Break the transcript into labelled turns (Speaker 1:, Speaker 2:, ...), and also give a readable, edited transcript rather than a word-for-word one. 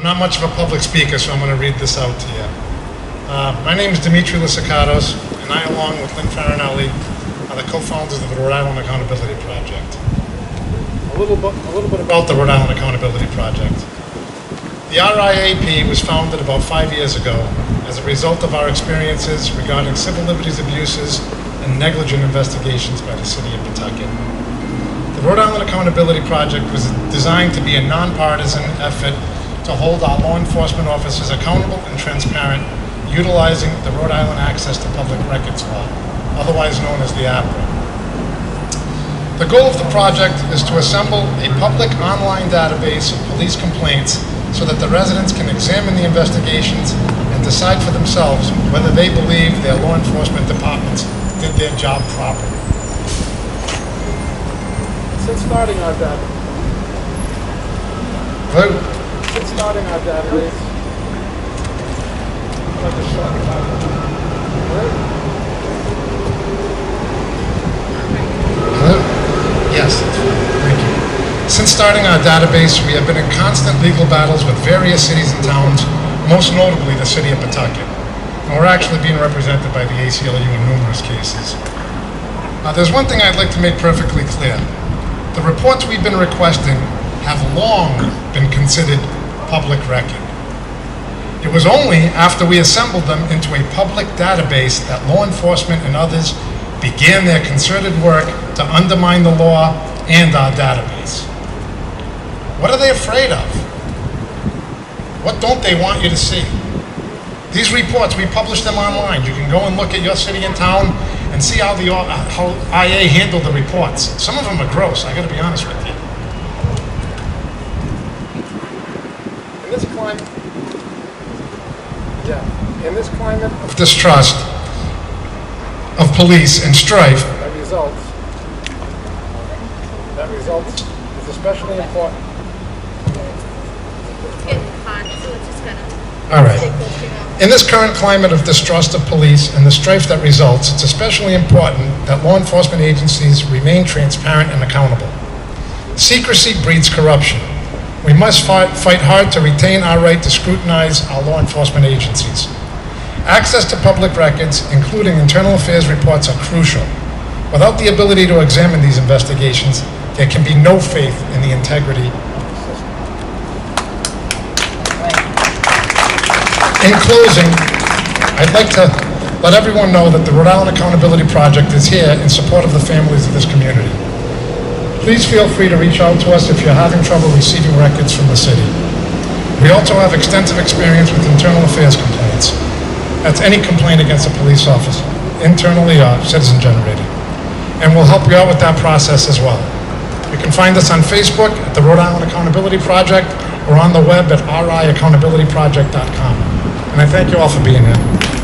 Speaker 1: I'm not much of a public speaker, so I'm going to read this out to you. My name is Dimitri Lisacados, and I, along with Lynn Farinelli, are the co-founders of the Rhode Island Accountability Project. A little bit about the Rhode Island Accountability Project. The RIAP was founded about 5 years ago as a result of our experiences regarding civil liberties abuses and negligent investigations by the City of Pawtucket. The Rhode Island Accountability Project was designed to be a nonpartisan effort to hold our law enforcement officers accountable and transparent, utilizing the Rhode Island Access to Public Records Law, otherwise known as the APRA. The goal of the project is to assemble a public online database of police complaints so that the residents can examine the investigations and decide for themselves whether they believe their law enforcement departments did their job properly.
Speaker 2: Since starting our database,
Speaker 1: Hello? Yes, thank you. Since starting our database, we have been in constant legal battles with various cities and towns, most notably the City of Pawtucket. And we're actually being represented by the ACLU in numerous cases. There's one thing I'd like to make perfectly clear. The reports we've been requesting have long been considered public record. It was only after we assembled them into a public database that law enforcement and others began their concerted work to undermine the law and our database. What are they afraid of? What don't they want you to see? These reports, we publish them online. You can go and look at your city and town and see how IA handled the reports. Some of them are gross, I gotta be honest with you.
Speaker 2: in this climate
Speaker 1: Of distrust, of police and strife,
Speaker 2: that results is especially important.
Speaker 3: It's getting hot, so it's just gonna
Speaker 1: all right.
Speaker 3: take those things out.
Speaker 1: In this current climate of distrust of police and the strife that results, it's especially important that law enforcement agencies remain transparent and accountable. Secrecy breeds corruption. We must fight hard to retain our right to scrutinize our law enforcement agencies. Access to public records, including internal affairs reports, are crucial. Without the ability to examine these investigations, there can be no faith in the integrity of the system. In closing, I'd like to let everyone know that the Rhode Island Accountability Project is here in support of the families of this community. Please feel free to reach out to us if you're having trouble receiving records from the city. We also have extensive experience with internal affairs complaints. That's any complaint against a police officer, internally or citizen-generated. And we'll help you out with that process as well. You can find us on Facebook at the Rhode Island Accountability Project or on the web at riaccountabilityproject.com. And I thank you all for being here.